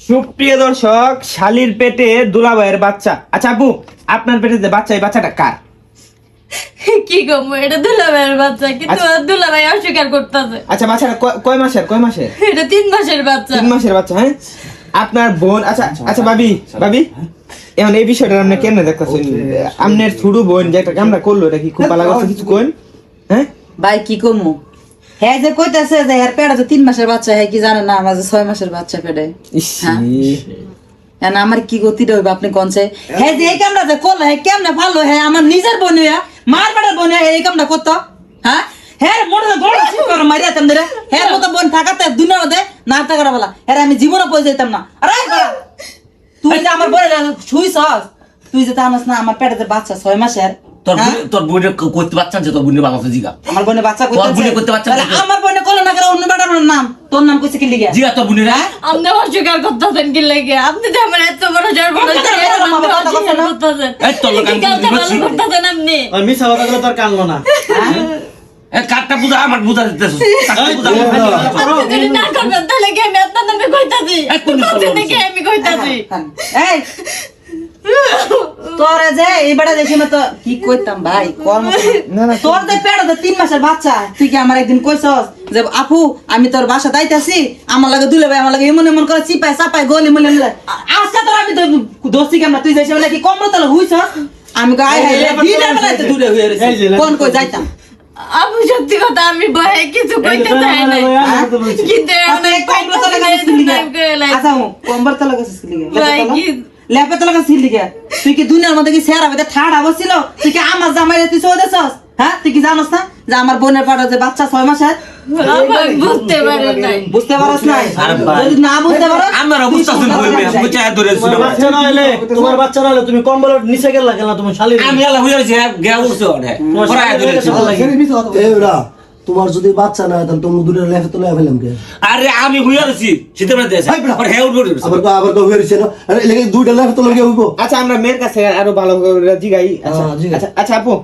সুপ্রিয় দর্শক, শালির পেটে দুলাভাইয়ের বাচ্চা। আচ্ছা আপু, আপনার পেটে যে বাচ্চা, এই বাচ্চাটা কার? কি গো, এটা দুলাভাইয়ের বাচ্চা, কিন্তু দুলাভাই অস্বীকার করতেছে। আচ্ছা বাচ্চাটা কয় মাসের? এটা 3 মাসের বাচ্চা। 3 মাসের বাচ্চা, হ্যাঁ। আপনার বোন, আচ্ছা আচ্ছা ভাবি এখন এই বিষয়টা আপনি কেমনে দেখতেছেন? আপনার ছোট বোন যে একটা কামড়া করলো, এটা কি খুব ভালো লাগছে? কিছু কোন? হ্যাঁ ভাই কি কমু, হ্যাঁ যে কইতাছে যে এর পেটে তো 3 মাসের বাচ্চা, হ্যাঁ কি জানেন না আমার যে 6 মাসের বাচ্চা পেটে। হ্যাঁ আমার কি গতিটা হইবে আপনি কোনছে? হ্যাঁ যে এই কামটা যে করলো, হ্যাঁ কেমনে ভালো, হ্যাঁ আমার নিজের বোন হইয়া মার পেটের বোন হইয়া এই কামটা করতো? হ্যাঁ হ্যাঁ মোটা গড় ঠিক করে মারিয়া তেমন রে, হ্যাঁ মতো বোন থাকাতে দুনিয়ার মধ্যে না থাকার বলা, হ্যাঁ আমি জীবনে পয়সা দিতাম না। আরে তুই যে আমার বলে শুইছস, তুই যে জানাস না আমার পেটে যে বাচ্চা 6 মাসের। তোর বোনে করতে বাচ্চা আছে, তোর বোনে বাচ্চা জিগা। আমার বোনে বাচ্চা করতে বাচ্চা, আমার বোনে কল না করে অন্য বেটার নাম, তোর নাম কইছে কি লিগা? জিগা তোর বোনে না। আপনি অস্বীকার করতেছেন কি লাগে? আপনি তো আমার এত বড় করতেছেন। এই তোর লোক আমি করতেছেন আপনি। ওই মিছা কথা গুলো তোর কানলো না। এই কাটটা বুঝা আমার বুঝা দিতেছ। আপনি যদি না করবেন তাহলে কি আমি আপনার নামে কইতাছি? কি আমি কইতাছি? এই তোরা যে এই বেটা দেখি না তো কি কইতাম ভাই, কর্ম তোর যে পেটে তো 3 মাসের বাচ্চা, তুই কি আমার একদিন কইছস যে আপু আমি তোর বাসা যাইতাছি, আমার লাগে দুলে ভাই আমার লাগে এমন এমন করে চিপাই চাপাই গলি মলে মিলে আজকে তোর আমি তো দোস্তি কেমন তুই যাইছ বলে কি কমর তলে হইছস? আমি গায় হাই ভিড়ে বেলাতে দূরে হয়ে রইছি, কোন কই যাইতাম? আপু সত্যি কথা, আমি ভয়ে কিছু কইতে চাই না, কিন্তু অনেক কমর তলে গেছিস লিগা। আচ্ছা কমর তলে গেছিস লিগা, লেপে তো লাগাছিস লিগা? তুই কি দুনিয়ার মধ্যে কি সেরা বেদে ঠাড় আবছিল? তুই কি আমার জামাই তুই চলে দেছস? হ্যাঁ তুই কি জানোস না যে আমার বোনের পাড়া যে বাচ্চা 6 মাসের? বুঝতে পারে নাই। বুঝতে পারছ নাই? যদি না বুঝতে পারো আমার অবস্থা শুন কইবে, বুঝা ধরে শুন। বাচ্চা না হইলে তোমার বাচ্চা না হইলে তুমি কম্বলের নিচে গেলা কেন? তুমি শালি আমি আলা হইয়া গেছি, গেয়া উঠছে ওরে পড়া ধরে। এরা তোমার যদি বাচ্চা না হয় তাহলে তুমি দুটো লেফে তো লেফে ফেলাম কে? আরে আমি হইয়া গেছি শীতের মধ্যে আছে আর হেউ উঠে আবার তো হয়েছে না, আরে লেগে দুটো লেফে তো লেগে হইবো। আচ্ছা আমরা মেয়ের কাছে আরো ভালো করে জিগাই। আচ্ছা আচ্ছা আচ্ছা আপু,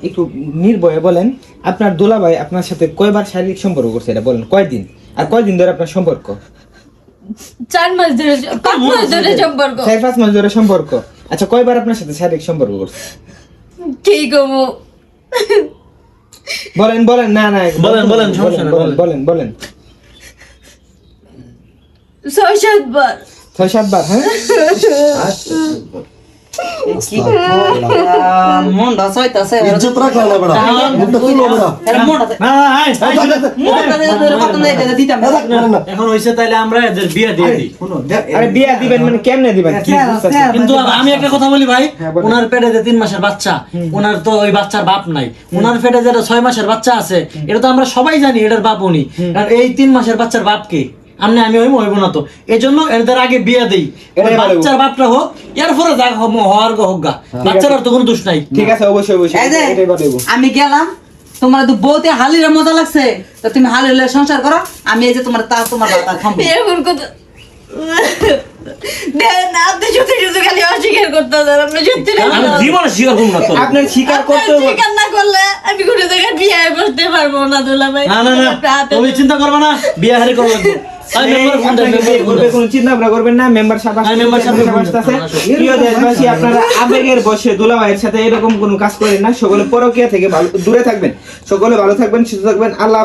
একটু নির্ভয়ে বলেন, আপনার দুলাভাই আপনার সাথে কয়বার শারীরিক সম্পর্ক করছে এটা বলেন, কয়দিন আর কয়দিন ধরে আপনার সম্পর্ক? 4 মাস ধরে, 5 মাস ধরে সম্পর্ক। 4-5 মাস ধরে সম্পর্ক। আচ্ছা কয়বার আপনার সাথে শারীরিক সম্পর্ক করছে? কি গো, বলেন না না বলেন, সমস্যা নাই, বলেন 6-7 বার। 6-7 বার, হ্যাঁ। কি মনটা চাইতাছে ইজ্জত রাখলা না বড়া, মুখটা তুলো বড়া। এর মনটা না মনটা দিতাম না। এখন হইছে তাইলে আমরা এদের বিয়ে দিয়ে দিই। আরে বিয়া দিবেন মানে কেমনে দিবেন? কি বুঝতাছেন? কিন্তু আমি একটা কথা বলি ভাই, ওনার পেটে যে 3 মাসের বাচ্চা, ওনার তো ওই বাচ্চার বাপ নাই। ওনার পেটে যেটা 6 মাসের বাচ্চা আছে, এটা তো আমরা সবাই জানি এটার বাপ উনি। কারণ এই 3 মাসের বাচ্চার বাপ কে? আমি হইব না তো, এজন্য এদের আগে বিয়ে দেই, বাচ্চার বাপটা হোক, এরপরে যা হওয়ার হোক গা, বাচ্চার তো কোনো দোষ নাই। ঠিক আছে, অবশ্যই এই যে, এটাই বলবো। আমি গেলাম, তোমার তো বউতে হালির মজা লাগছে, তো তুমি হালির সংসার করো, আমি এই যে তোমার বাতা খাবো। এমন কথা দেন, আপনি সত্যি সত্যি খালি অস্বীকার করতেছেন। আপনি সত্যি আমি জীবনে স্বীকার করব না তো। আপনার স্বীকার করতে হবে। স্বীকার না করলে আমি কোনো জায়গায় বিয়ে বসতে পারবো না দুলাভাই। না তুমি চিন্তা করবে না, বিয়ে হারি করবো। কোনো চিন্তা ভাবনা করবেন না, মেম্বার সাহেব আসতেছে। প্রিয় দেশবাসী, আপনারা আবেগের বসে দুলাভাইয়ের সাথে এরকম কোনো কাজ করেন না। সকলে পরকীয়া থেকে দূরে থাকবেন। সকলে ভালো থাকবেন, সুস্থ থাকবেন। আল্লাহ।